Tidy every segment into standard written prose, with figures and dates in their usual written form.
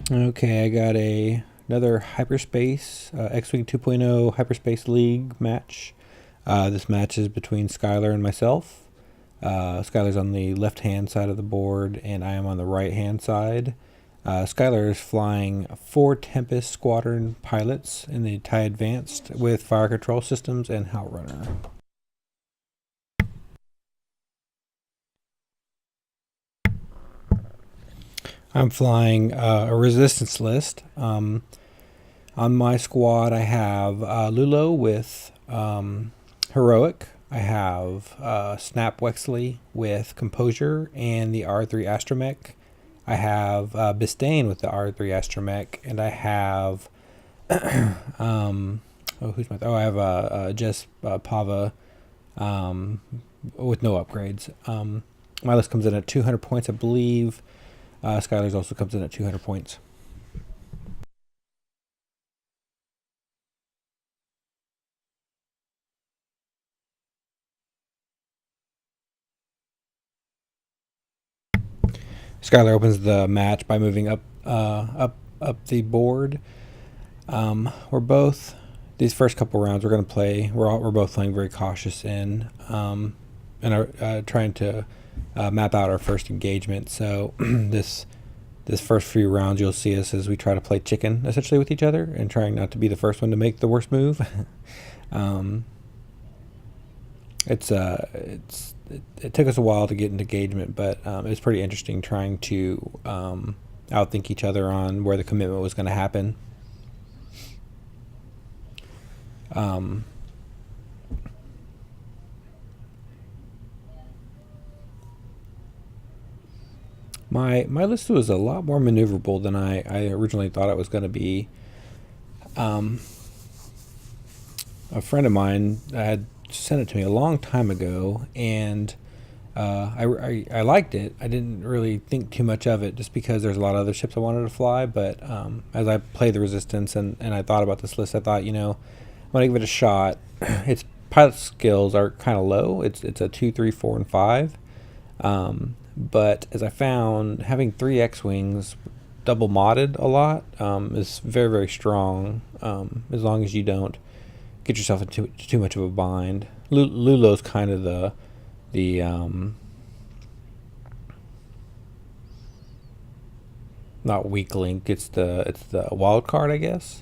Okay, I got another hyperspace X-Wing 2.0 hyperspace league match. This match is between Skylar and myself. Skylar's on the left-hand side of the board, and I am on the right-hand side. Skylar is flying 4 Tempest squadron pilots in the TIE Advanced with fire control systems and howlrunner. I'm flying a resistance list. On my squad, I have Lulo with heroic. I have Snap Wexley with composure and the R3 astromech. I have Bastain with the R3 astromech, and I have I have Jess Pava with no upgrades. My list comes in at 200 points, I believe. Skylar's also comes in at 200 points. Skylar opens the match by moving up the board. We're both these first couple rounds we're going to play. We're both playing very cautious and are trying to map out our first engagement. So this first few rounds you'll see us as we try to play chicken essentially with each other and trying not to be the first one to make the worst move. It took us a while to get into engagement, but it's pretty interesting trying to outthink each other on where the commitment was going to happen. My list was a lot more maneuverable than I originally thought it was going to be. A friend of mine had sent it to me a long time ago, and I liked it. I didn't really think too much of it just because there's a lot of other ships I wanted to fly. But as I played the Resistance and I thought about this list, I thought, I'm going to give it a shot. Its pilot skills are kind of low. It's a 2, 3, 4, and 5. But as I found, having 3 X-Wings double modded a lot is very, very strong, as long as you don't get yourself into too much of a bind. Lulo's kind of the not weak link. It's the wild card, I guess.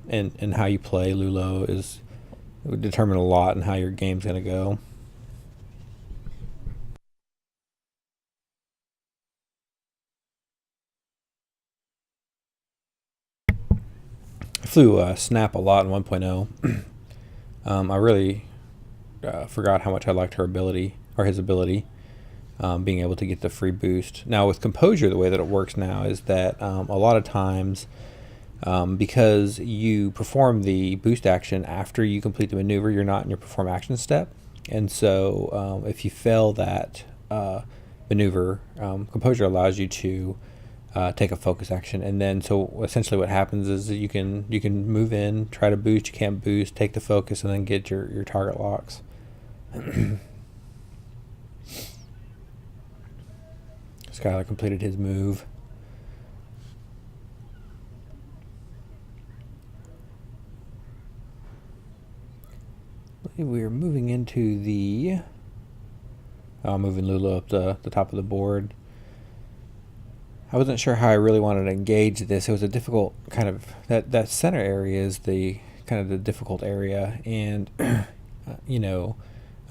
And how you play Lulo would determine a lot in how your game's gonna go. I flew Snap a lot in 1.0. I really forgot how much I liked her ability or his ability. Being able to get the free boost. Now with Composure, the way that it works now is that a lot of times, because you perform the boost action after you complete the maneuver, you're not in your perform action step. And so if you fail that maneuver, Composure allows you to take a focus action. And then so essentially what happens is you can move in, try to boost, you can't boost, take the focus, and then get your target locks. Skylar completed his move. We're moving into the moving Lulo up the top of the board. I wasn't sure how I really wanted to engage this. It was a difficult kind of that center area is the kind of the difficult area, and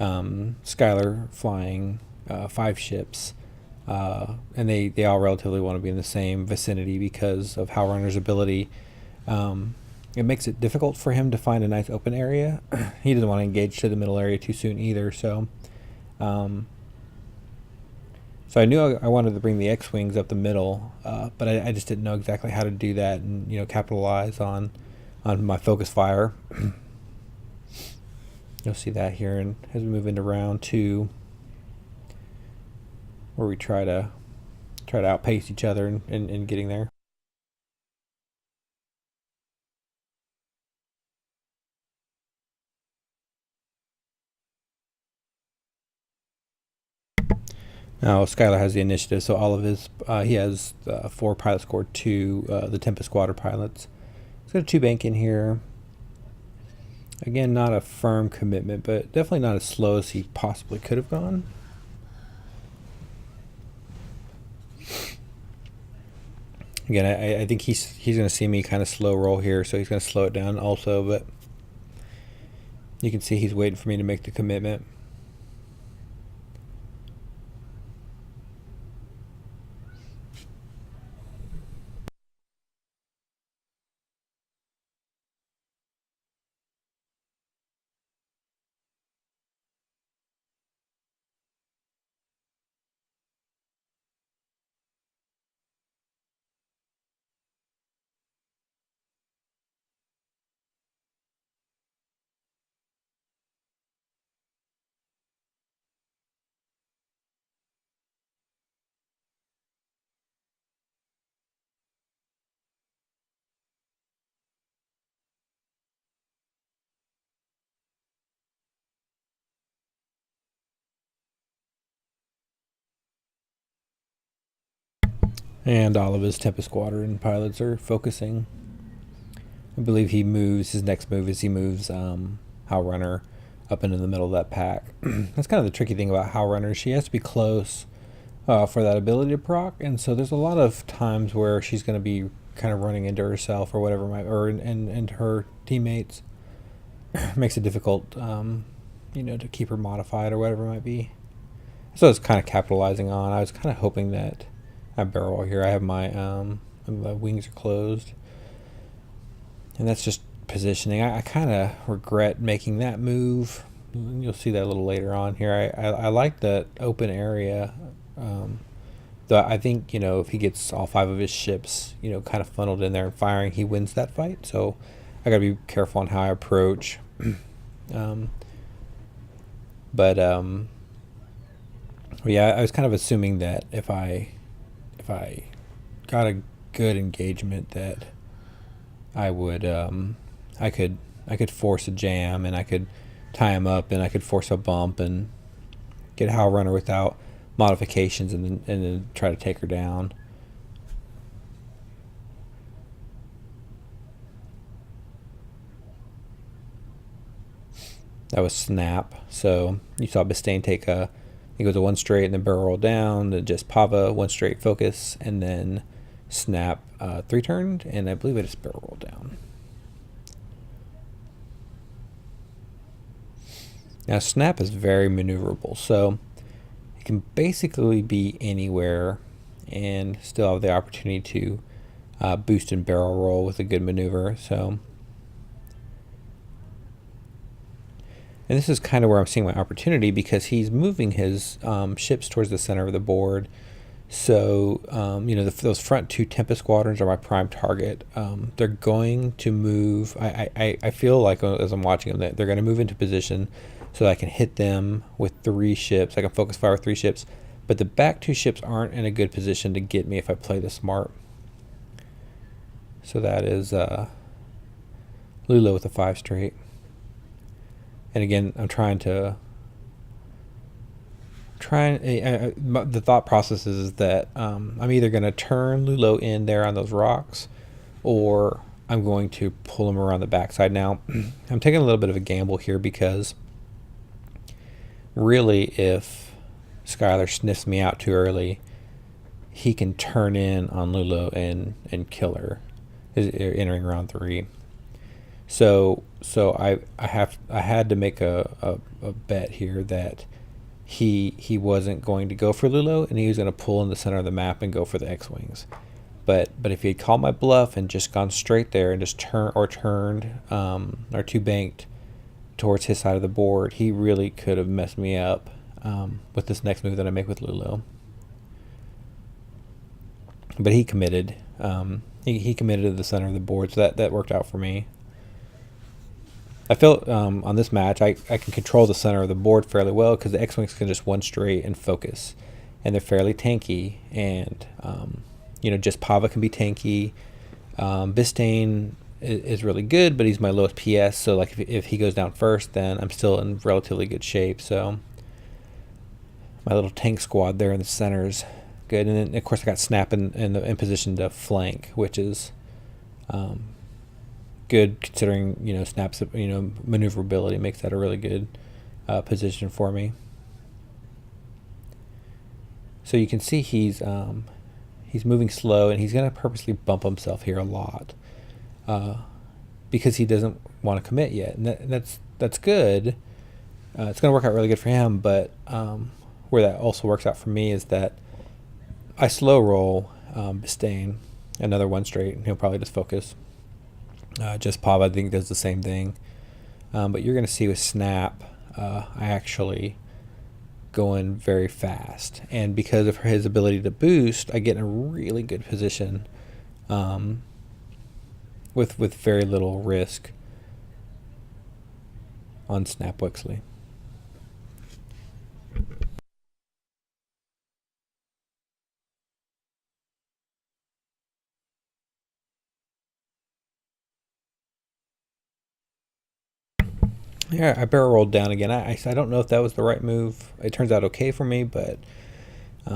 Skylar flying 5 ships. And they all relatively want to be in the same vicinity because of howlrunner's ability. It makes it difficult for him to find a nice open area. He doesn't want to engage to the middle area too soon either. So I knew I wanted to bring the X-Wings up the middle, but I just didn't know exactly how to do that and capitalize on my focus fire. You'll see that here, and as we move into round 2. Where we try to outpace each other in getting there. Now Skylar has the initiative, so all of his he has 4 pilot score 2, the Tempest squadron pilots. He's got a 2 bank in here. Again, not a firm commitment, but definitely not as slow as he possibly could have gone. Again, I think he's going to see me kind of slow roll here, so he's going to slow it down also, but you can see he's waiting for me to make the commitment. And all of his Tempest Squadron pilots are focusing. I believe he moves, his next move is he moves howlrunner up into the middle of that pack. That's kind of the tricky thing about howlrunner. She has to be close for that ability to proc, and so there's a lot of times where she's going to be kind of running into herself or whatever, and her teammates. Makes it difficult, to keep her modified or whatever it might be. So I was kind of capitalizing on. I was kind of hoping that I barrel here. I have my wings are closed, and that's just positioning. I kind of regret making that move. You'll see that a little later on here. I like that open area. Though I think, if he gets all 5 of his ships, kind of funneled in there and firing, he wins that fight. So I got to be careful on how I approach. Yeah, I was kind of assuming that if I got a good engagement, that I would I could force a jam, and I could tie him up, and I could force a bump and get howlrunner without modifications, and then try to take her down. That was snap. So you saw Bastain take he goes a 1 straight and then barrel roll down, then just Pava 1 straight focus, and then snap 3 turned, and I believe I just barrel roll down. Now snap is very maneuverable, so it can basically be anywhere and still have the opportunity to boost and barrel roll with a good maneuver. So, and this is kind of where I'm seeing my opportunity, because he's moving his ships towards the center of the board. So, those front 2 Tempest squadrons are my prime target. They're going to move. I feel like as I'm watching them, they're going to move into position so that I can hit them with 3 ships. I can focus fire with 3 ships. But the back 2 ships aren't in a good position to get me if I play this smart. So that is Lulo with a 5 straight. And again, I'm the thought process is that I'm either going to turn Lulo in there on those rocks, or I'm going to pull him around the backside. Now, I'm taking a little bit of a gamble here, because really, if Skylar sniffs me out too early, he can turn in on Lulo and kill her, entering round 3. So I had to make a bet here that he wasn't going to go for Lulo, and he was going to pull in the center of the map and go for the X-wings. But if he had called my bluff and just gone straight there and just turned or 2 banked towards his side of the board, he really could have messed me up with this next move that I make with Lulo. But he committed. He committed to the center of the board, so that worked out for me. I felt on this match I can control the center of the board fairly well, because the X-wings can just 1 straight and focus, and they're fairly tanky, and just Pava can be tanky. Bastain is really good, but he's my lowest PS, so like if he goes down first, then I'm still in relatively good shape. So My little tank squad there in the center is good. And then, of course, I got Snap in position to flank, which is good considering, Snap's, maneuverability makes that a really good position for me. So you can see he's moving slow, and he's going to purposely bump himself here a lot because he doesn't want to commit yet, and that's good. It's going to work out really good for him, but where that also works out for me is that I slow roll Bastain, another one straight, and he'll probably just focus. Just Pav, I think, does the same thing. But you're going to see with Snap, I actually go in very fast. And because of his ability to boost, I get in a really good position with very little risk on Snap Wixley. Yeah, I barrel rolled down again. I don't know if that was the right move. It turns out okay for me, but I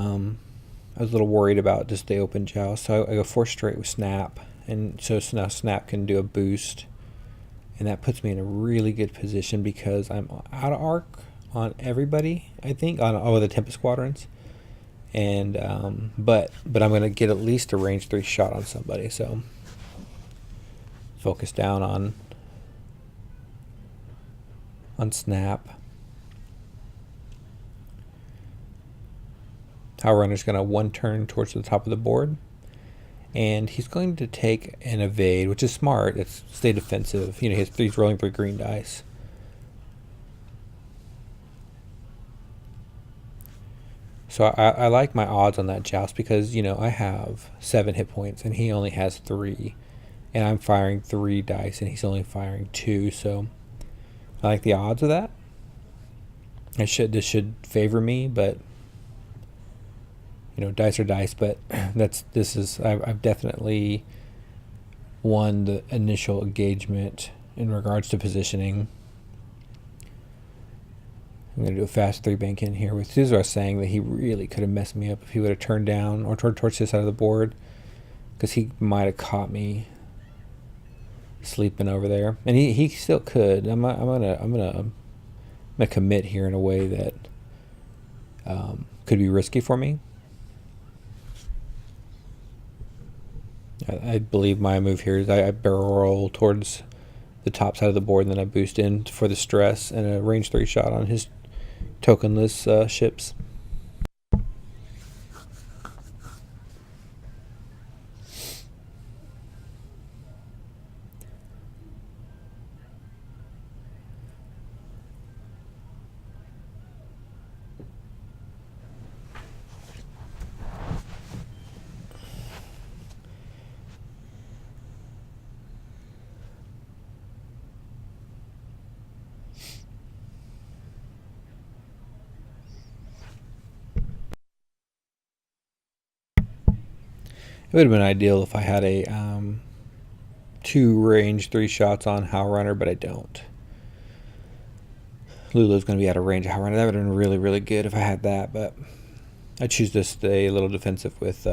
was a little worried about just the open joust. So I go 4 straight with Snap, and so now Snap can do a boost, and that puts me in a really good position because I'm out of arc on everybody, I think, on all of the Tempest squadrons. And but I'm going to get at least a range 3 shot on somebody, so focus down on Snap. Howlrunner's going to 1 turn towards the top of the board, and he's going to take an evade, which is smart. It's stay defensive. He's rolling 3 green dice. So I like my odds on that joust because I have 7 hit points and he only has 3, and I'm firing 3 dice and he's only firing 2. So I like the odds of that. This should favor me, but dice are dice. But I've definitely won the initial engagement in regards to positioning. I'm going to do a fast 3 bank in here with Caesar. Saying that he really could have messed me up if he would have turned down or towards this side of the board, because he might have caught me sleeping over there, and he still could. I'm gonna commit here in a way that could be risky for me. I believe my move here is I barrel roll towards the top side of the board, and then I boost in for the stress and a range 3 shot on his tokenless ships. It would have been ideal if I had a 2 range 3 shots on howlrunner, but I don't. Lulo's going to be out of range of howlrunner. That would have been really, really good if I had that, but I choose to stay a little defensive with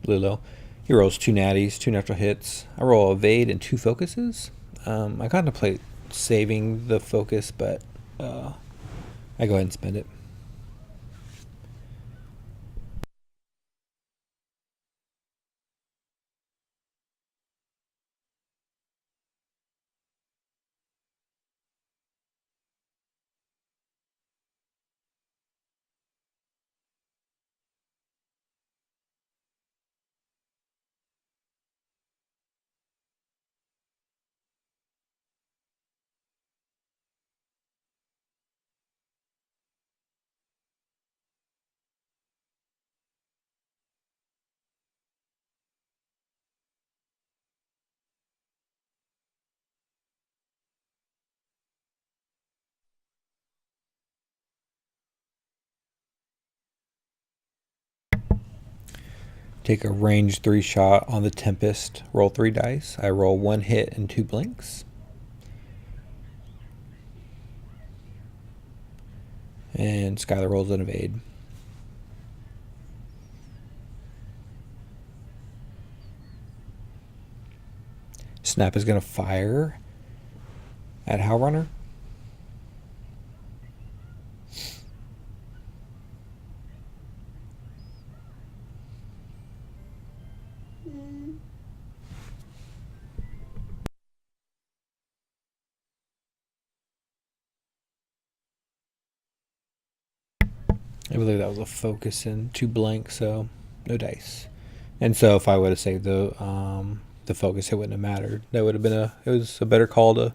Lulo. He rolls 2 natties, 2 natural hits. I roll evade and 2 focuses. I contemplate saving the focus, but I go ahead and spend it. Take a range 3 shot on the Tempest. Roll 3 dice. I roll 1 hit and 2 blinks. And Skylar rolls an evade. Snap is going to fire at howlrunner. I believe that was a focus and 2 blanks, so no dice. And so if I would have saved the focus, it wouldn't have mattered. That would have been it was a better call to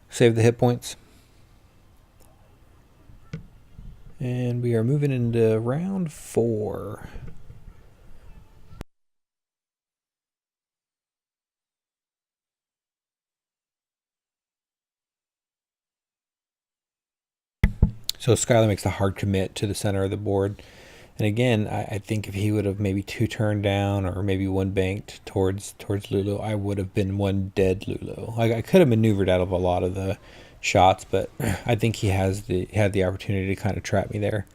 save the hit points. And we are moving into round 4. So Skylar makes a hard commit to the center of the board. And again, I think if he would have maybe 2 turned down or maybe 1 banked towards Lulo, I would have been 1 dead Lulo. I could have maneuvered out of a lot of the shots, but I think he had the opportunity to kind of trap me there.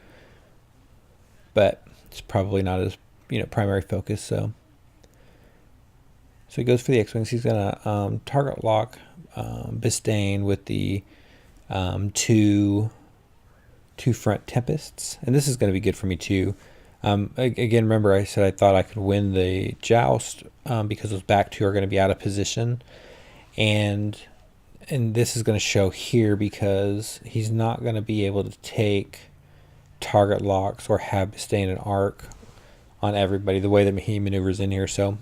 But it's probably not his primary focus. So he goes for the X-Wings. He's gonna target lock Bastain with the 2 front tempests, and this is going to be good for me too. Again, remember I said I thought I could win the joust because those back 2 are going to be out of position, and this is going to show here because he's not going to be able to take target locks or have Bastain an arc on everybody the way that he maneuvers in here. So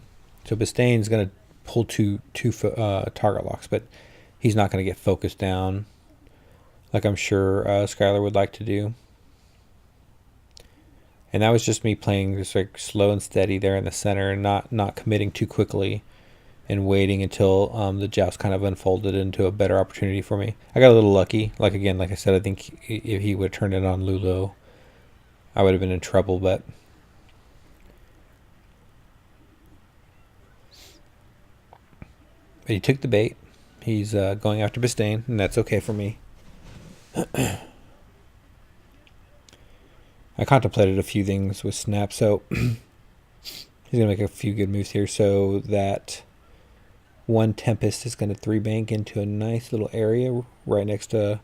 Bastain's going to pull two target locks, but he's not going to get focused down like I'm sure Skylar would like to do. And that was just me playing just like slow and steady there in the center and not committing too quickly and waiting until the joust kind of unfolded into a better opportunity for me. I got a little lucky. Like I said, I think if he would have turned it on Lulo, I would have been in trouble, but he took the bait. He's going after Bastain, and that's okay for me. I contemplated a few things with Snap, so he's going to make a few good moves here. So that 1 Tempest is going to 3 bank into a nice little area right next to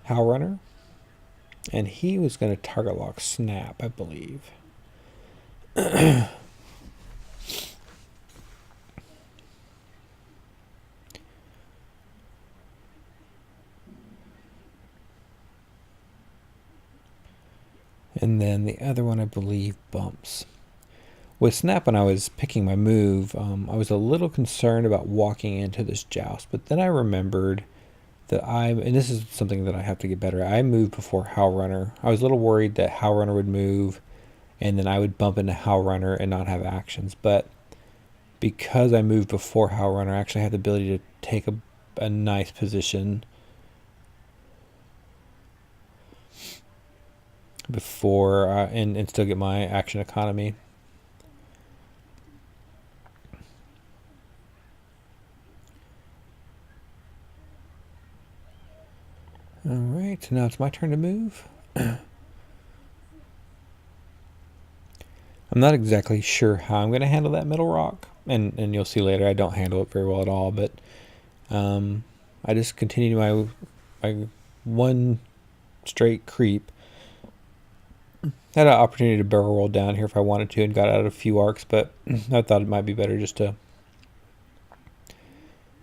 howlrunner. And he was going to target lock Snap, I believe. And then the other one, I believe, bumps. With Snap, when I was picking my move, I was a little concerned about walking into this joust. But then I remembered that and this is something that I have to get better at, I moved before howlrunner. I was a little worried that howlrunner would move, and then I would bump into howlrunner and not have actions. But because I moved before howlrunner, I actually had the ability to take a nice position before and still get my action economy. All right, so now it's my turn to move. I'm not exactly sure how I'm going to handle that middle rock, and you'll see later I don't handle it very well at all, but I just continue my 1 straight creep. Had an opportunity to barrel roll down here if I wanted to and got out a few arcs, but I thought it might be better just to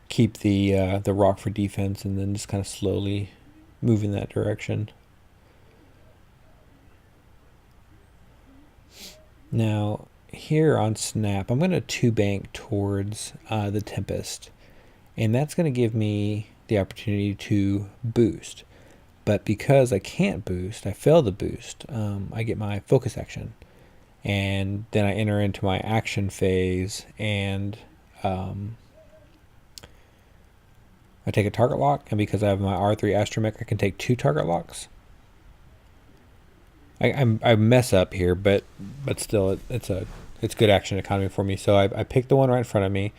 keep the rock for defense and then just kind of slowly move in that direction. Now here on Snap, I'm going to 2 bank towards the Tempest, and that's going to give me the opportunity to boost. But because I can't boost, I fail the boost, I get my focus action. And then I enter into my action phase, and I take a target lock. And because I have my R3 astromech, I can take 2 target locks. I mess up here, but still, it's good action economy for me. So I picked the one right in front of me.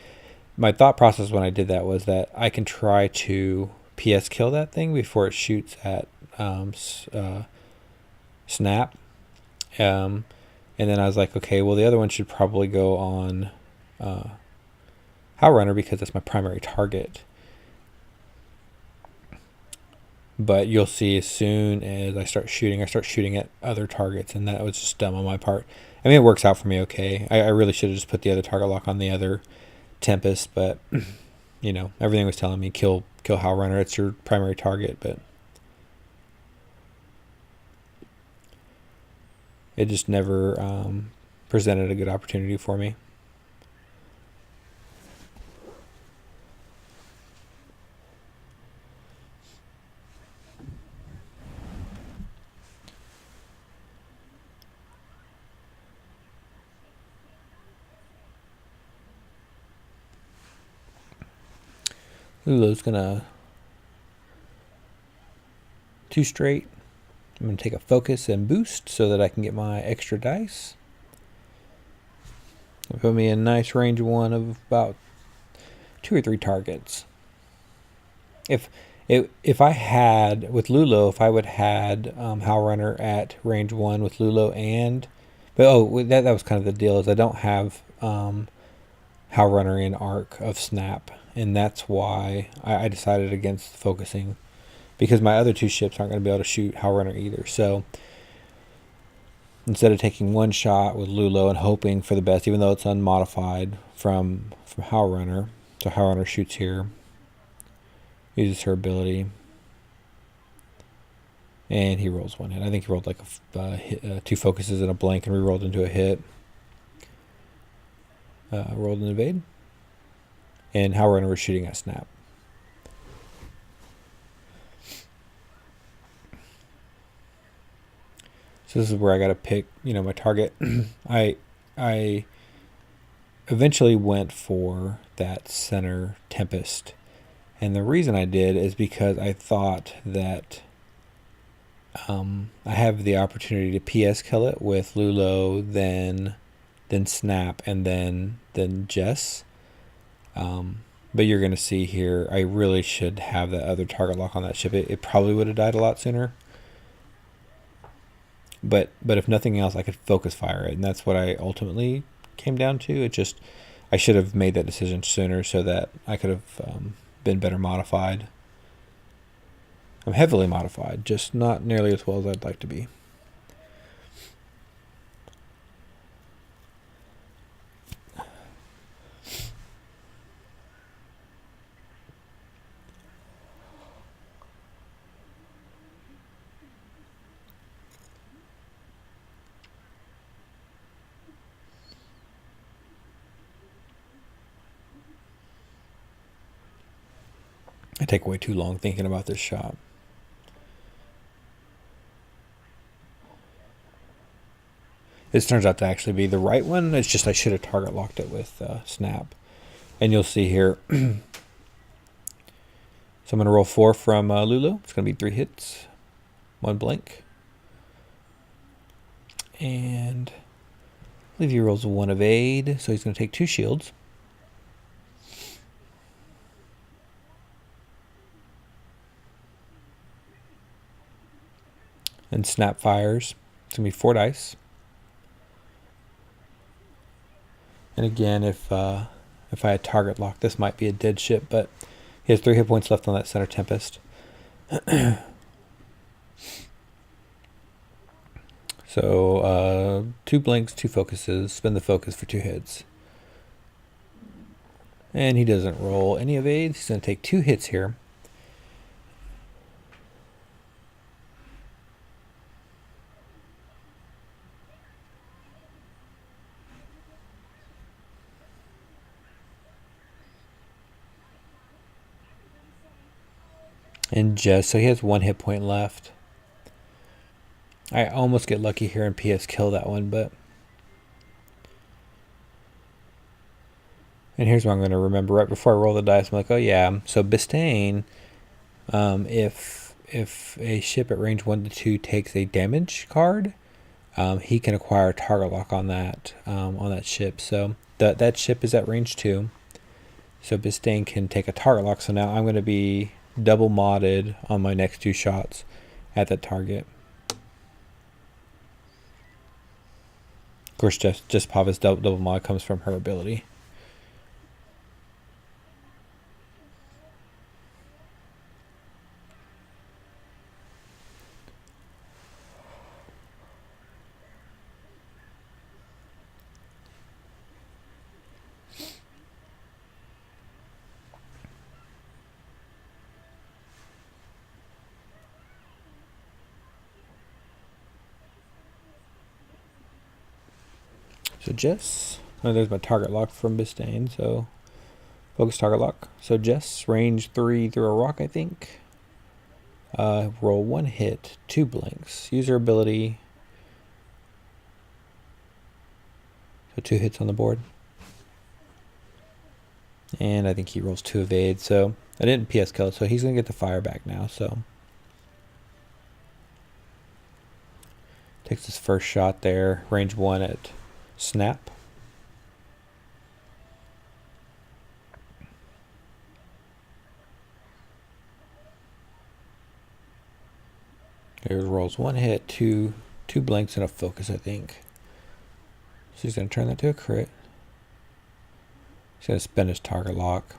My thought process when I did that was that I can try to PS kill that thing before it shoots at snap. And then I was like, okay, well the other one should probably go on howlrunner because that's my primary target. But you'll see as soon as I start shooting at other targets, and that was just dumb on my part. I mean, it works out for me okay. I really should have just put the other target lock on the other tempest, but you know, everything was telling me kill howlrunner. It's your primary target, but it just never presented a good opportunity for me. Lulo's gonna 2 straight. I'm gonna take a focus and boost so that I can get my extra dice. It'll put me in nice range 1 of about 2 or 3 targets. If I had with Lulo, if I would had howlrunner at range 1 with Lulo but that was kind of the deal, is I don't have howlrunner in arc of snap, and that's why I decided against focusing, because my other 2 ships aren't going to be able to shoot howlrunner either. So instead of taking 1 shot with Lulo and hoping for the best, even though it's unmodified from howlrunner, so howlrunner shoots here, uses her ability, and he rolls 1 hit. I think he rolled like 2 focuses and a blank, and re-rolled into a hit. Rolled an evade, and howlrunner was shooting at snap. So this is where I got to pick, my target. I eventually went for that center tempest, and the reason I did is because I thought that I have the opportunity to PS kill it with Lulo, then snap, and then Jess. But you're going to see here, I really should have that other target lock on that ship. It probably would have died a lot sooner. But if nothing else, I could focus fire it, and that's what I ultimately came down to. I should have made that decision sooner so that I could have been better modified. I'm heavily modified, just not nearly as well as I'd like to be. I take way too long thinking about this shot. This turns out to actually be the right one. It's just I should have target locked it with snap. And you'll see here. So I'm going to roll 4 from Lulo. It's going to be 3 hits, 1 blank. And I believe he rolls 1 evade, so he's going to take 2 shields. And snap fires. It's going to be 4 dice. And again, if I had target lock, this might be a dead ship, but he has 3 hit points left on that center tempest. So 2 blanks, 2 focuses. Spend the focus for 2 hits. And he doesn't roll any evades. He's going to take 2 hits here. And Jess, so he has 1 hit point left. I almost get lucky here and PS kill that one, but... And here's what I'm going to remember right before I roll the dice. I'm like, oh yeah, so Bastain, if a ship at range 1 to 2 takes a damage card, he can acquire a target lock on that ship. So that ship is at range 2. So Bastain can take a target lock. So now I'm going to be double modded on my next 2 shots at that target. Of course, just Pava's double mod comes from her ability. So Jess, oh, there's my target lock from Bastain, so focus target lock. So Jess, range 3 through a rock, I think. Roll 1 hit, 2 blinks. Use her ability. So 2 hits on the board. And I think he rolls 2 evade, so I didn't PS kill, so he's going to get the fire back now, so. Takes his first shot there, range 1 at snap. Here rolls 1 hit, two blinks and a focus, I think. So he's going to turn that to a crit. He's going to spend his target lock.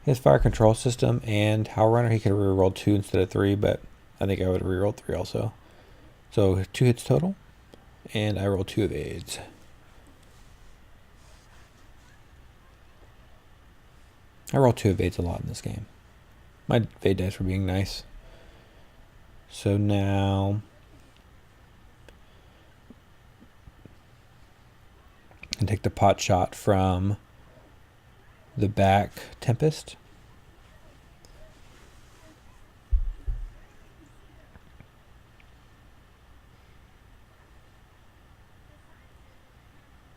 His fire control system and howlrunner, he could reroll 2 instead of 3, but I think I would reroll 3 also. So 2 hits total. And I roll 2 evades. I roll 2 evades a lot in this game. My evade dice were being nice. So now I can take the pot shot from the back tempest.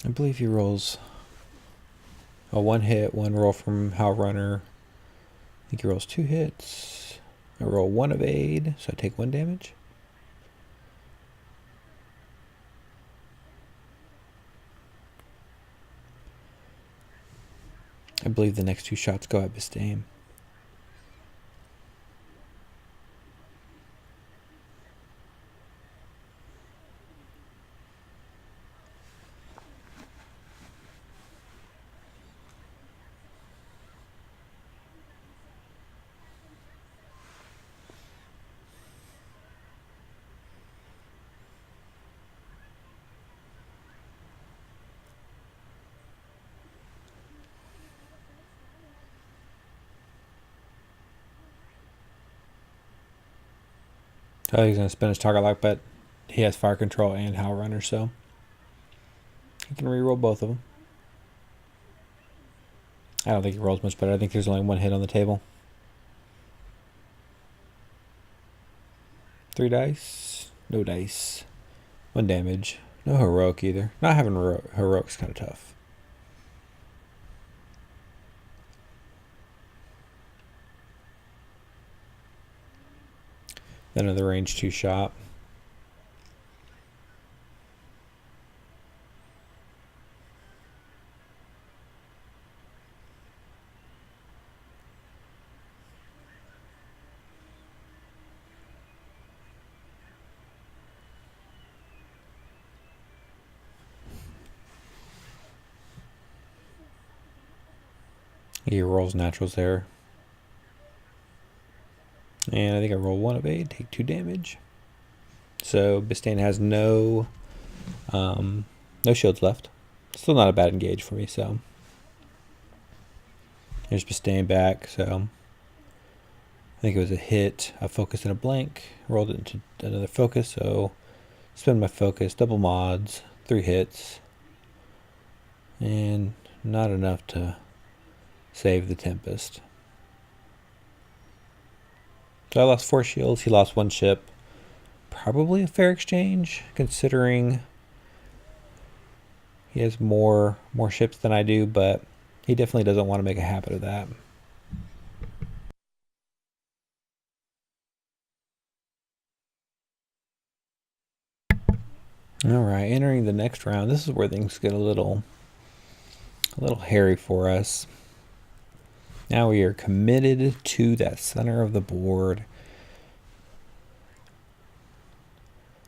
I believe he rolls a 1 hit, 1 roll from howlrunner. I think he rolls 2 hits. I roll 1 evade, so I take 1 damage. I believe the next 2 shots go at Bastain. So he's going to spin his target lock, but he has fire control and howlrunner, so he can reroll both of them. I don't think he rolls much better. I think there's only 1 hit on the table. 3 dice. No dice. 1 damage. No heroic either. Not having heroic's kind of tough. Then another range 2 shot. He rolls naturals there. And I think I roll 1 evade, take 2 damage. So Bastain has no shields left. Still not a bad engage for me, so. Here's Bastain back, so. I think it was a hit, a focus, and a blank. Rolled it into another focus, so spend my focus, double mods, 3 hits. And not enough to save the tempest. So I lost 4 shields, he lost 1 ship. Probably a fair exchange, considering he has more ships than I do, but he definitely doesn't want to make a habit of that. Alright, entering the next round. This is where things get a little hairy for us. Now we are committed to that center of the board.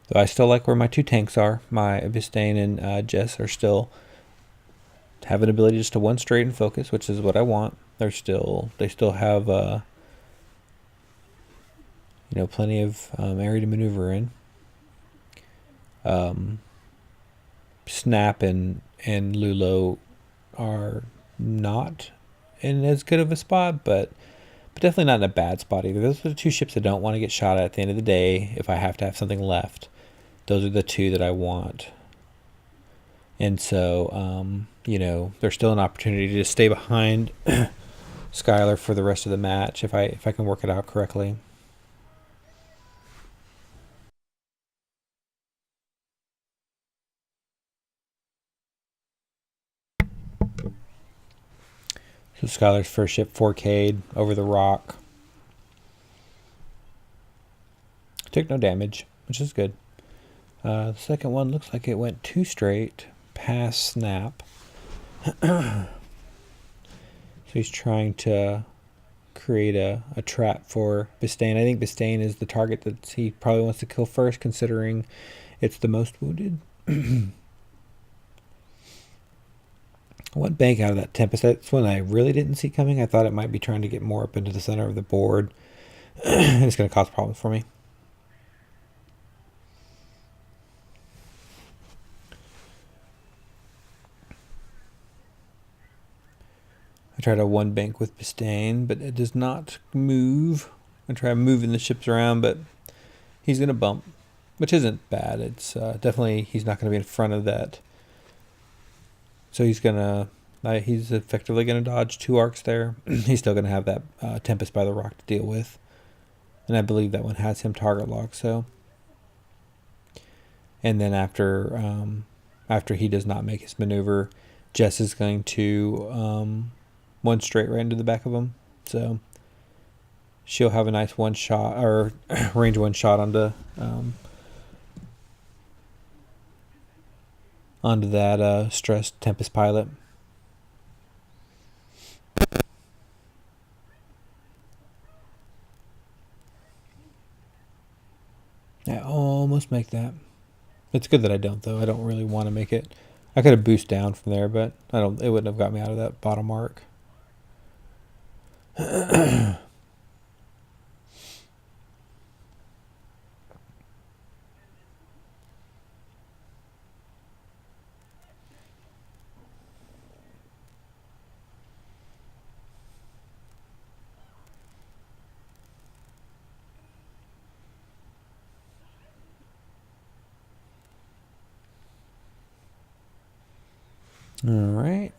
Though I still like where my two tanks are. My Bastain and Jess are still have an ability just to one straight and focus, which is what I want. They still have plenty of area to maneuver in. Snap and Lulo are not in as good of a spot, but definitely not in a bad spot either. Those are the two ships I don't want to get shot at the end of the day if I have to have something left. Those are the two that I want. And so, there's still an opportunity to just stay behind Skylar for the rest of the match if I can work it out correctly. So Skylar's first ship 4K'd over the rock. Took no damage, which is good. The second one looks like it went too straight past Snap. So he's trying to create a trap for Bastain. I think Bastain is the target that he probably wants to kill first, considering it's the most wounded. One bank out of that Tempest. That's one I really didn't see coming. I thought it might be trying to get more up into the center of the board. It's going to cause problems for me. I try to one bank with Bastain, but it does not move. I try moving the ships around, but he's going to bump, which isn't bad. It's definitely, he's not going to be in front of that. So he's effectively going to dodge 2 arcs there. He's still going to have that Tempest by the rock to deal with. And I believe that one has him target lock, so. And then after he does not make his maneuver, Jess is going to one straight right into the back of him. So she'll have a nice one shot, or range one shot onto that stressed Tempest pilot. I almost make that. It's good that I don't, though. I don't really want to make it. I could have boosted down from there, but it wouldn't have got me out of that bottom arc. Alright.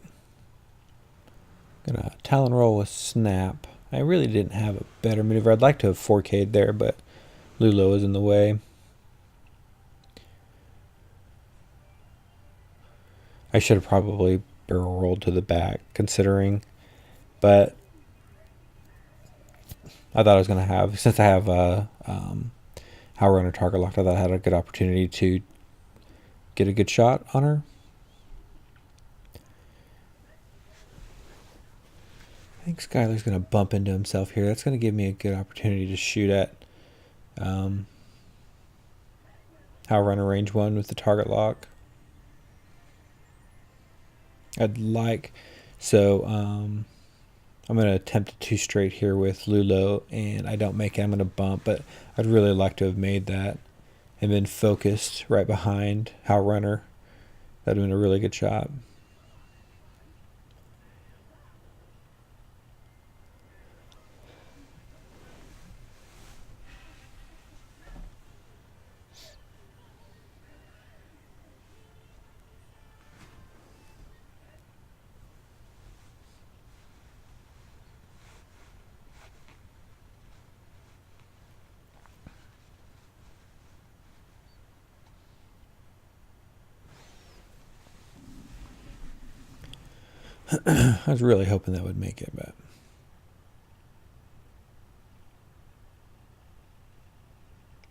Gonna Talon roll with Snap. I really didn't have a better maneuver. I'd like to have 4K'd there, but Lulo is in the way. I should have probably barrel rolled to the back, considering, but I thought I was going to have, since I have howlrunner target locked, I thought I had a good opportunity to get a good shot on her. I think Skylar's going to bump into himself here. That's going to give me a good opportunity to shoot at howlrunner range 1 with the target lock. I'm going to attempt a 2 straight here with Lulo, and I don't make it. I'm going to bump, but I'd really like to have made that and been focused right behind howlrunner. That would have been a really good shot. I was really hoping that would make it, but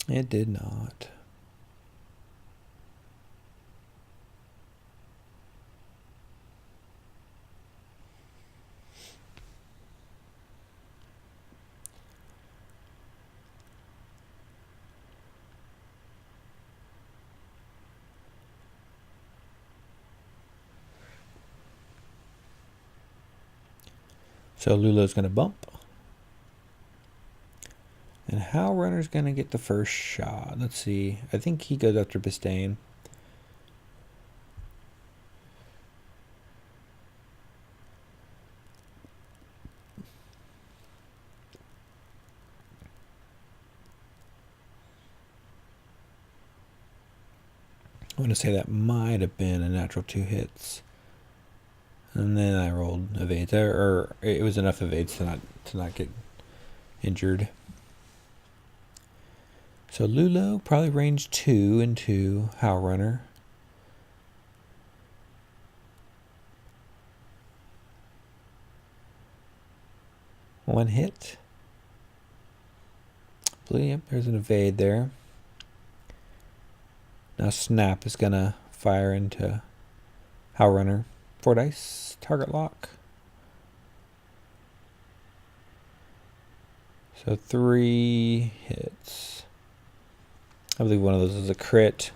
it did not. So Lulo's going to bump. And howlrunner's going to get the first shot. Let's see. I think he goes after Bastain. I'm going to say that might have been a natural 2 hits. And then I rolled evades, or it was enough evades to not get injured. So Lulo probably range 2 into howlrunner. One hit. Yep, there's an evade there. Now Snap is gonna fire into howlrunner. 4 dice, target lock. So 3 hits. I believe one of those is a crit.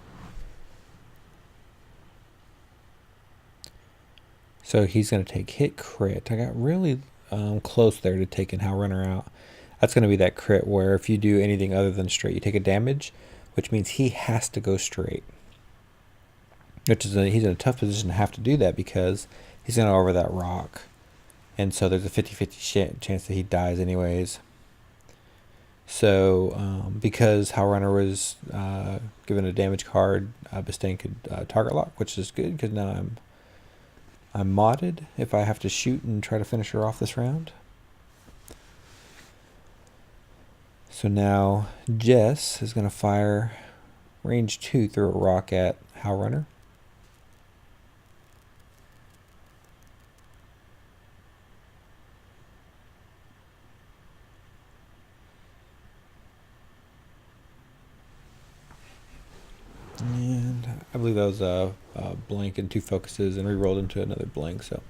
So he's gonna take hit crit. I got really close there to taking howlrunner out. That's gonna be that crit where if you do anything other than straight, you take a damage, which means he has to go straight. He's in a tough position to have to do that because he's going to over that rock. And so there's a 50-50 chance that he dies anyways. So because howlrunner was given a damage card, Bastain could target lock, which is good because now I'm modded if I have to shoot and try to finish her off this round. So now Jess is going to fire range 2 through a rock at howlrunner. And I believe that was a blank and 2 focuses and re-rolled into another blank. So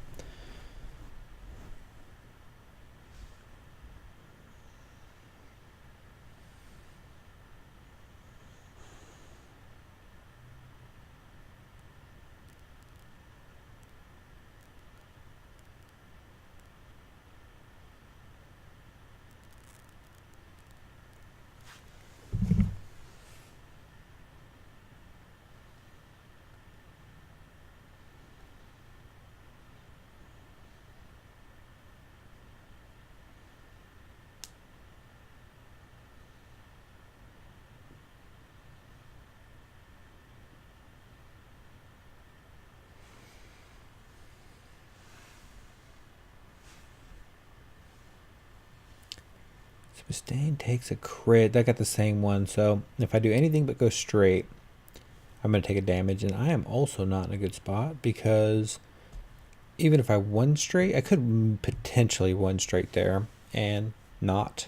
Bastain takes a crit. I got the same one. So if I do anything but go straight, I'm going to take a damage. And I am also not in a good spot because even if I won straight, I could potentially win straight there and not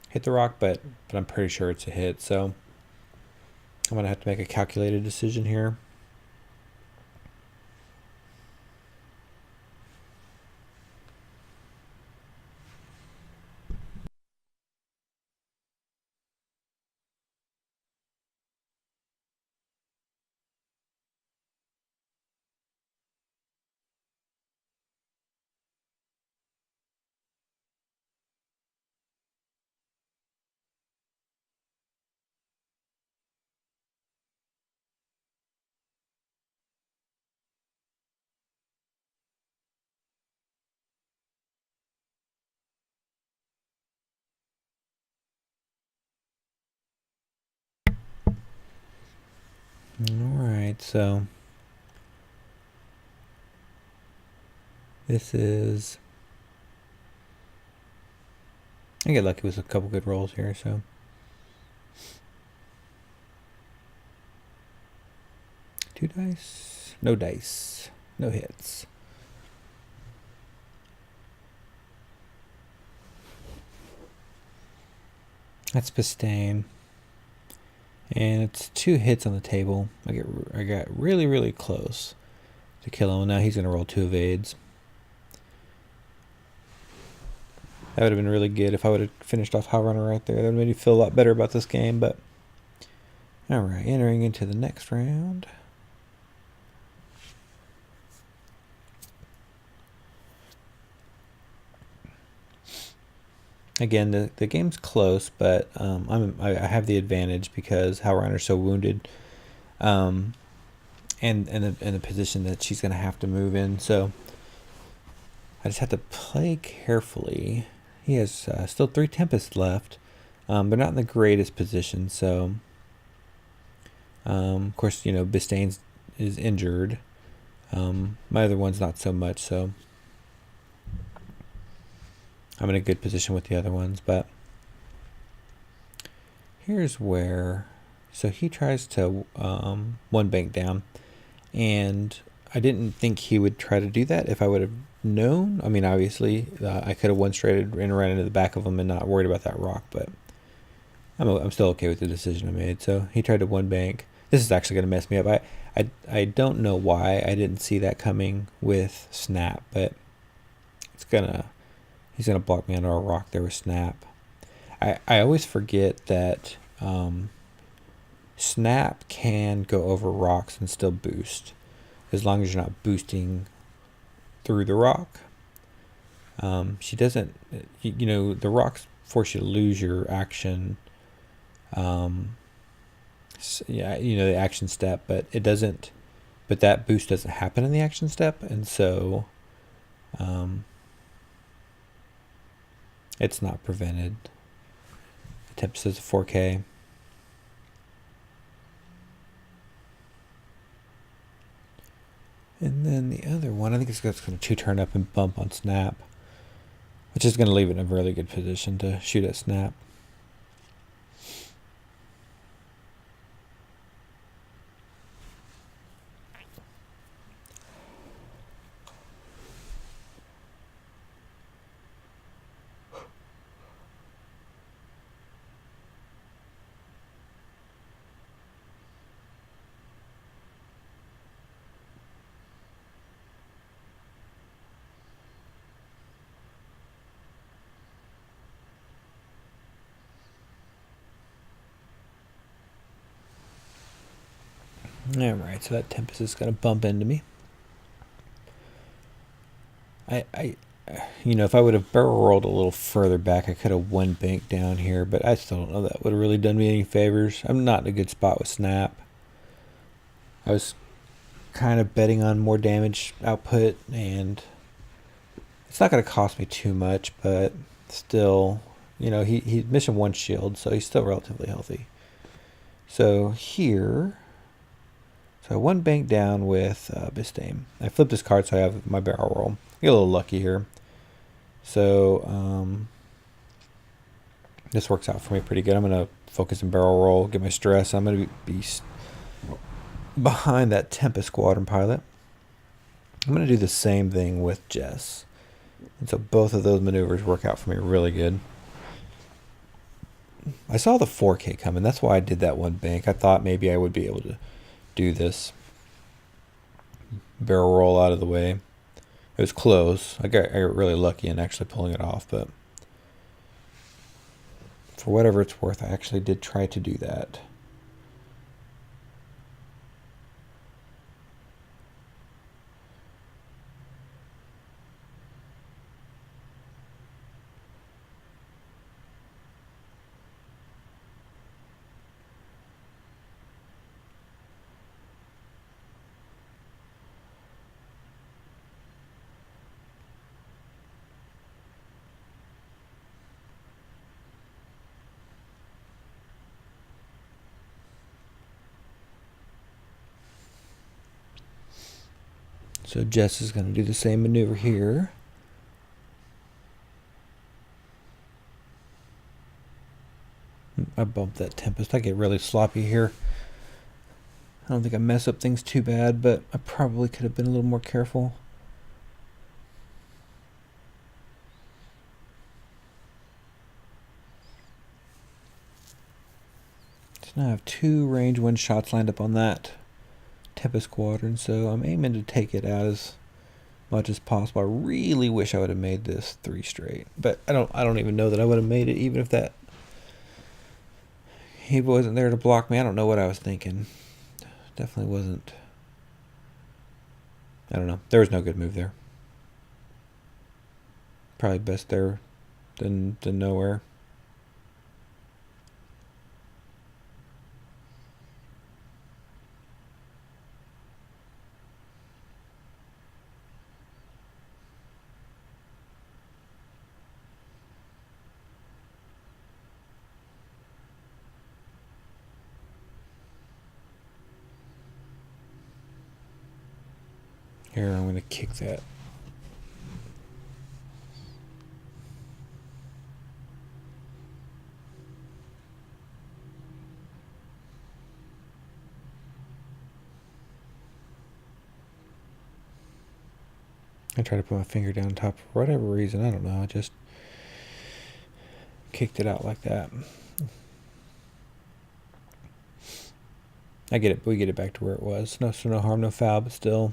hit the rock, but I'm pretty sure it's a hit. So I'm going to have to make a calculated decision here. Alright, so this is... I get lucky with a couple good rolls here, so... Two dice? No dice. No hits. That's Bastain. And it's 2 hits on the table. I got really, really close to kill him. Now he's going to roll 2 evades. That would have been really good if I would have finished off howlrunner right there. That would have made me feel a lot better about this game. But alright, entering into the next round. Again, the game's close, but I have the advantage because howlrunner's so wounded, and in the position that she's going to have to move in. So I just have to play carefully. He has still 3 tempests left, but not in the greatest position. So of course, Bastain is injured. My other one's not so much, so I'm in a good position with the other ones. But here's where, so he tries to one bank down, and I didn't think he would try to do that if I would have known. I mean, obviously, I could have one straighted and ran into the back of him and not worried about that rock, but I'm still okay with the decision I made. So he tried to one bank. This is actually going to mess me up. I don't know why I didn't see that coming with snap, but he's gonna block me under a rock there with snap. I always forget that snap can go over rocks and still boost, as long as you're not boosting through the rock. She doesn't, the rocks force you to lose your action. The action step, but it doesn't. But that boost doesn't happen in the action step, and so it's not prevented. Tempest is a 4K. And then the other one, I think it's going to 2-turn up and bump on snap, which is going to leave it in a really good position to shoot at snap. Alright, so that tempest is going to bump into me. If I would have barrel rolled a little further back, I could have one bank down here, but I still don't know that would have really done me any favors. I'm not in a good spot with snap. I was kind of betting on more damage output, and it's not going to cost me too much, but still, he's missing 1 shield, so he's still relatively healthy. So here, one bank down with Bastain. I flipped this card so I have my barrel roll. Get a little lucky here. So this works out for me pretty good. I'm going to focus and barrel roll, get my stress. I'm going to be behind that Tempest squadron pilot. I'm going to do the same thing with Jess. And so both of those maneuvers work out for me really good. I saw the 4K coming. That's why I did that one bank. I thought maybe I would be able to do this. Barrel roll out of the way. It was close. I got really lucky in actually pulling it off, but for whatever it's worth, I actually did try to do that. So Jess is going to do the same maneuver here. I bumped that Tempest. I get really sloppy here. I don't think I mess up things too bad, but I probably could have been a little more careful. So now I have 2 range 1 shots lined up on that Tempest squadron, so I'm aiming to take it out as much as possible. I really wish I would have made this 3 straight, but I don't even know that I would have made it, even if that he wasn't there to block me. I don't know what I was thinking. Definitely wasn't. I don't know. There was no good move there. Probably best there than nowhere. Here, I'm going to kick that. I tried to put my finger down top for whatever reason. I don't know. I just kicked it out like that. I get it. We get it back to where it was. No, so no harm, no foul, but still.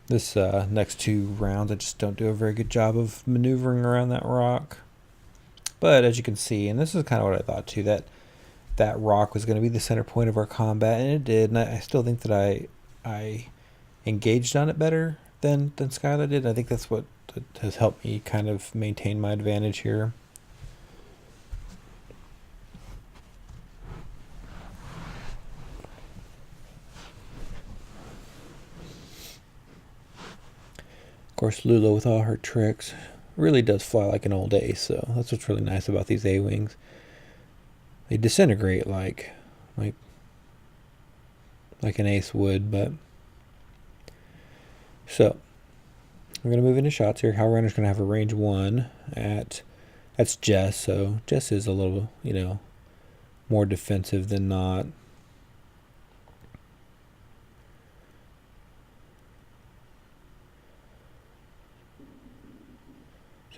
This next 2 rounds, I just don't do a very good job of maneuvering around that rock. But as you can see, and this is kind of what I thought too, that rock was going to be the center point of our combat, and it did. And I still think that I engaged on it better than Skylar did. I think that's what has helped me kind of maintain my advantage here. Of course, Lulo, with all her tricks, really does fly like an old ace, so that's what's really nice about these A-wings. They disintegrate like an ace would, but... So, we're going to move into shots here. Howlrunner's going to have a range 1 at... That's Jess, so Jess is a little, more defensive than not.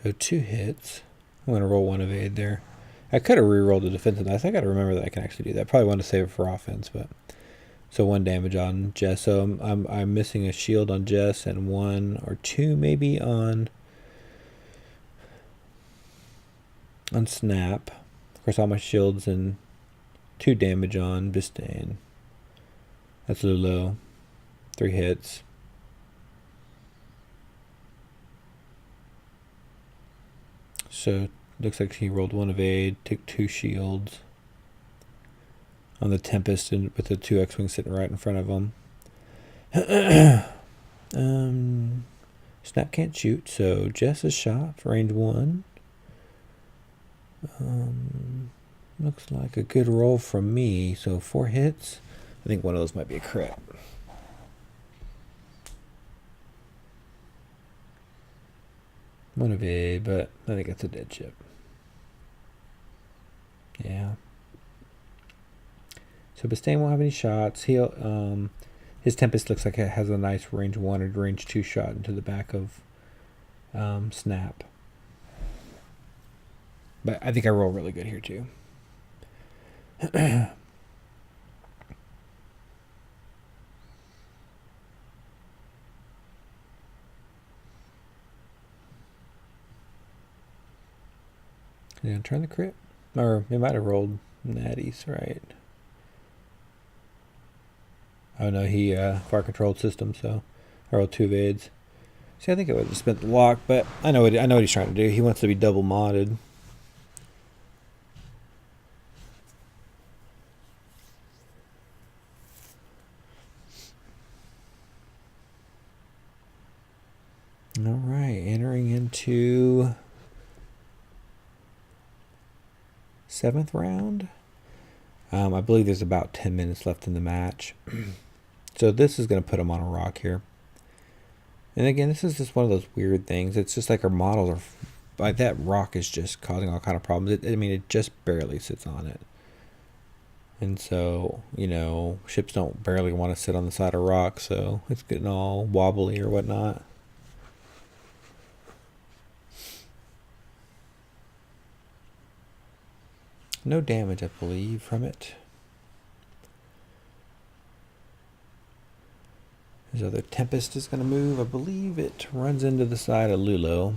So 2 hits. I'm going to roll 1 evade there. I could have re-rolled the defensive. I think I got to remember that I can actually do that. Probably want to save it for offense, but so 1 damage on Jess. So I'm missing a shield on Jess and 1 or 2 maybe on Snap. Of course, all my shields and 2 damage on Bastain. That's Lulo. 3 hits. So looks like he rolled 1 evade, took 2 shields on the tempest, and with the 2 X-wings sitting right in front of him. Snap can't shoot, so Jess is shot for range 1. Looks like a good roll from me, so 4 hits. I think one of those might be a crit. One evade, but I think it's a dead ship. Yeah. So Bastain won't have any shots. He'll his tempest looks like it has a nice range 1 or range 2 shot into the back of Snap. But I think I roll really good here too. Yeah, trying the crit. Or it might have rolled natties, right? Oh no, he far controlled system, so I rolled 2 evades. See, I think I would have spent the lock, but I know what he's trying to do. He wants to be double modded. All right, entering into 7th round. I believe there's about 10 minutes left in the match. So this is going to put him on a rock here. And again, this is just one of those weird things. It's just like our models are... Like that rock is just causing all kind of problems. It just barely sits on it. And so, ships don't barely want to sit on the side of rock, so it's getting all wobbly or whatnot. No damage, I believe, from it. His other tempest is going to move. I believe it runs into the side of Lulo.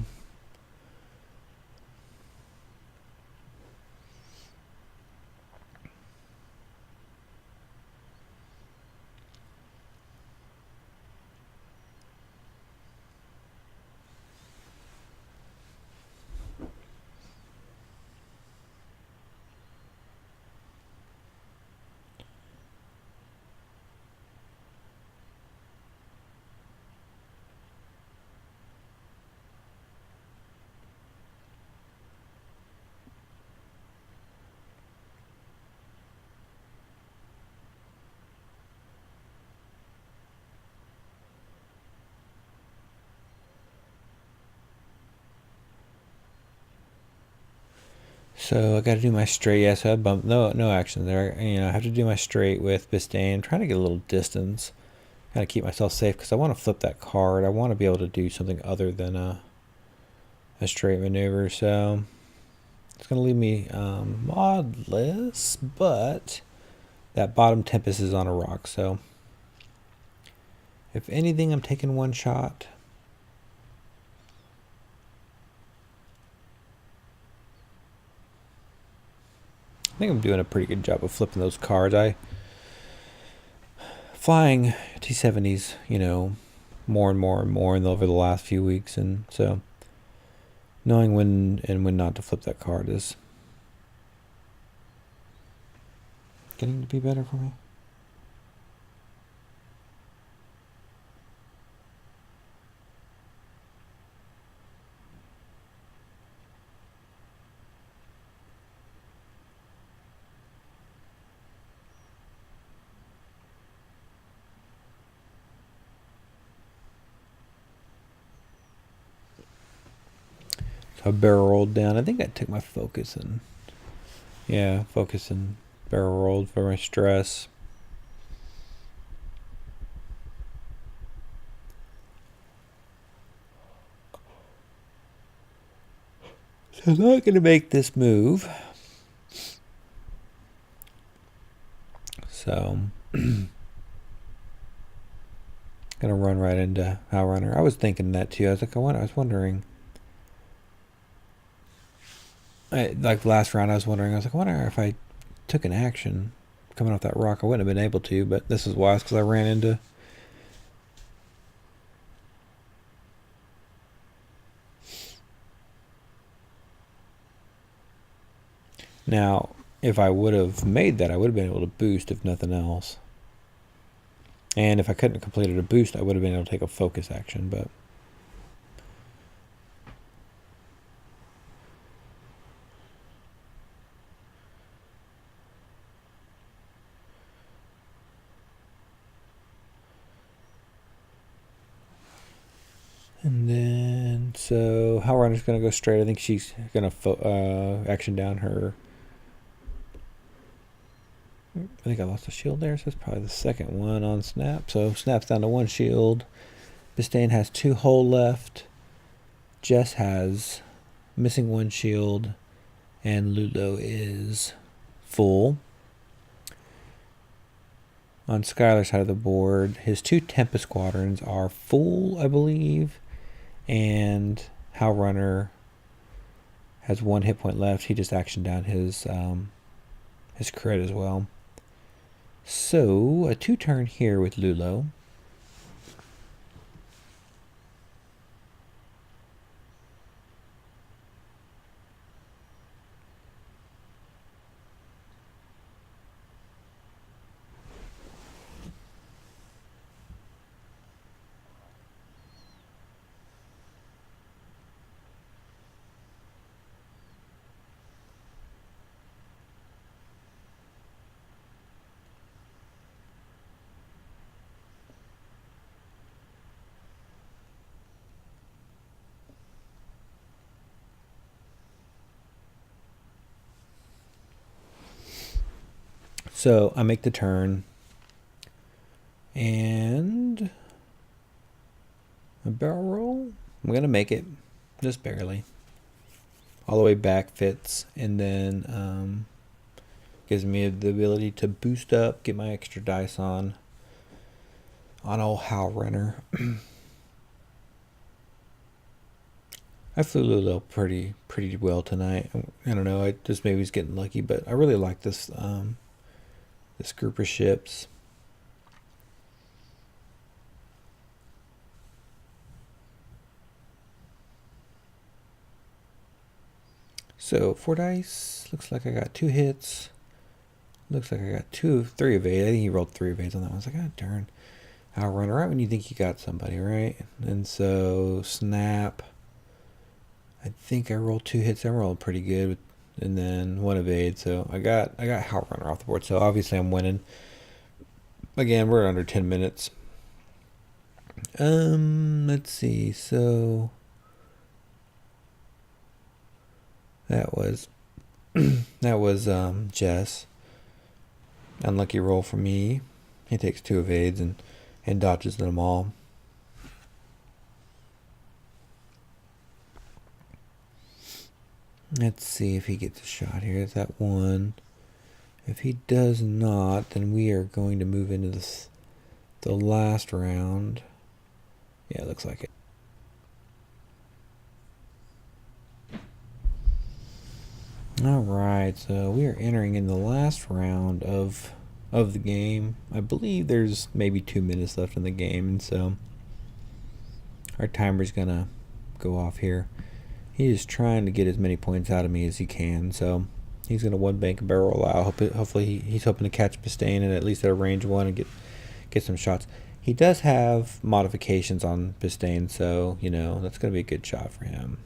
So I got to do my straight. Yeah, so I bumped. No action there. You know, I have to do my straight with Bastain. I'm trying to get a little distance. Got to keep myself safe because I want to flip that card. I want to be able to do something other than a straight maneuver. So it's going to leave me modless, but that bottom tempest is on a rock. So if anything, I'm taking one shot. I think I'm doing a pretty good job of flipping those cards. Flying T70s, you know, more and more and more over the last few weeks, and so knowing when and when not to flip that card is getting to be better for me. So I barrel rolled down. I think I took my focus and focus and barrel rolled for my stress. So I'm not going to make this move. So gonna run right into howlrunner. I was thinking that too. I was like, I was wondering. Like last round, I was wondering. I was like, I wonder if I took an action coming off that rock, I wouldn't have been able to. But this is wise because I ran into. Now, if I would have made that, I would have been able to boost if nothing else. And if I couldn't have completed a boost, I would have been able to take a focus action, but. And then, so howlrunner's going to go straight. I think she's going to action down her. I think I lost a shield there, so it's probably the second one on snap. So snap's down to one shield. Bastain has 2 hull left. Jess has missing 1 shield. And Lulo is full. On Skylar's side of the board, his 2 tempest squadrons are full, I believe. And howlrunner has 1 hit point left. He just actioned down his crit as well. So a 2-turn here with Lulo. So I make the turn, and a barrel roll. I'm gonna make it, just barely. All the way back fits, and then gives me the ability to boost up, get my extra dice on old howlrunner. I flew Lulo pretty well tonight. I don't know. I just maybe was getting lucky, but I really like this. This group of ships. So 4 dice. Looks like I got 2 hits. Looks like I got 3 evade. I think he rolled 3 evades on that one. I was like, oh darn. Howlrunner, right when you think you got somebody, right? And so snap. I think I rolled 2 hits. I'm rolling pretty good with, and then 1 evade. So I got howlrunner off the board. So obviously I'm winning. Again, we're under 10 minutes. Let's see. So that was That was Jess. Unlucky roll for me. He takes 2 evades and dodges them all. Let's see if he gets a shot here. Is that 1? If he does not, then we are going to move into the last round. Yeah, it looks like it. Alright, so we are entering in the last round of the game. I believe there's maybe 2 minutes left in the game, and so our timer's gonna go off here. He is trying to get as many points out of me as he can, so he's gonna 1 bank a barrel roll out. Hopefully he's hoping to catch Bastain and at least at a range 1 and get some shots. He does have modifications on Bastain, so you know that's gonna be a good shot for him.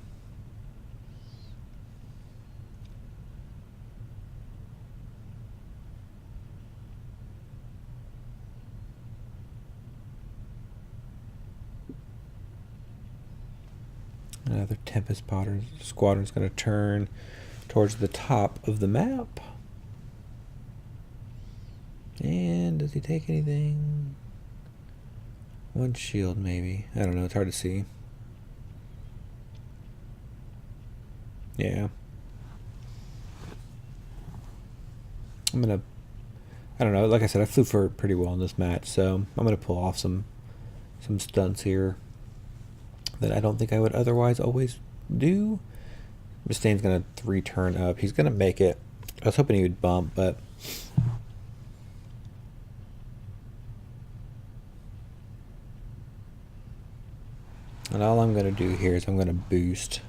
Another tempest squadron is going to turn towards the top of the map. And does he take anything? 1 shield maybe. I don't know. It's hard to see. Yeah. I don't know. Like I said, I flew for pretty well in this match, so I'm going to pull off some stunts here that I don't think I would otherwise always do. Bastain's going to 3 turn up. He's going to make it. I was hoping he would bump, but and all I'm going to do here is I'm going to boost.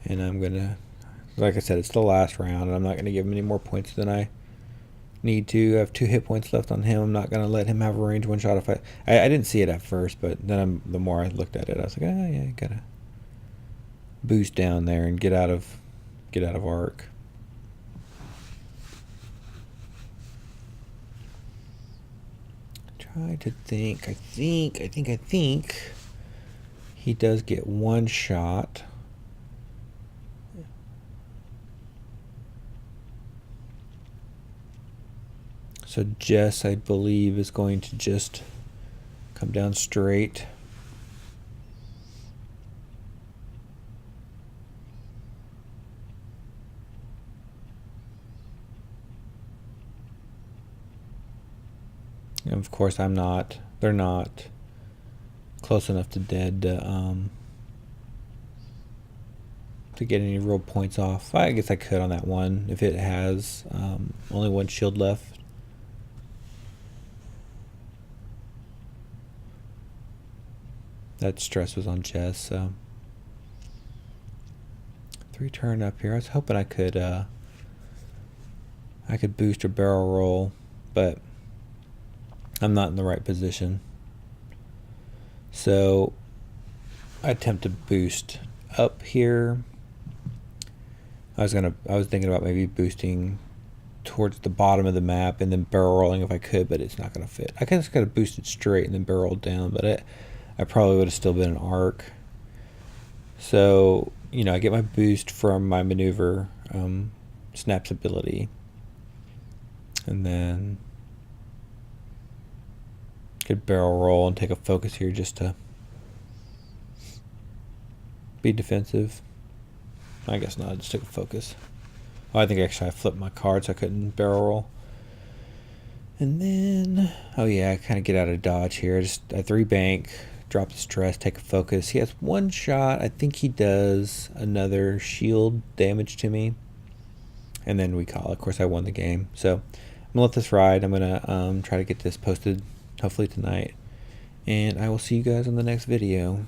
And I'm going to, like I said, it's the last round, and I'm not going to give him any more points than I need to. I have 2 hit points left on him. I'm not going to let him have a range 1 shot. If I didn't see it at first, but then the more I looked at it, I was like, oh yeah, you gotta boost down there and get out of arc. Try to think. I think he does get 1 shot. So Jess, I believe, is going to just come down straight. And of course, they're not close enough to dead to get any real points off. I guess I could on that one if it has only 1 shield left. That stress was on Jess, so 3 turn up here. I was hoping I could boost or barrel roll, but I'm not in the right position. So I attempt to boost up here. I was thinking about maybe boosting towards the bottom of the map and then barrel rolling if I could, but it's not going to fit. I just got to boost it straight and then barrel down, but I probably would have still been an arc. So, you know, I get my boost from my maneuver Snap's ability. And then could barrel roll and take a focus here just to be defensive. I guess not, I just took a focus. Oh, I think actually I flipped my card so I couldn't barrel roll. And then, oh yeah, I kind of get out of dodge here. I 3 bank, drop the stress, take a focus. He has 1 shot. I think he does another shield damage to me. And then we call. Of course, I won the game. So I'm going to let this ride. I'm going to try to get this posted hopefully tonight. And I will see you guys in the next video.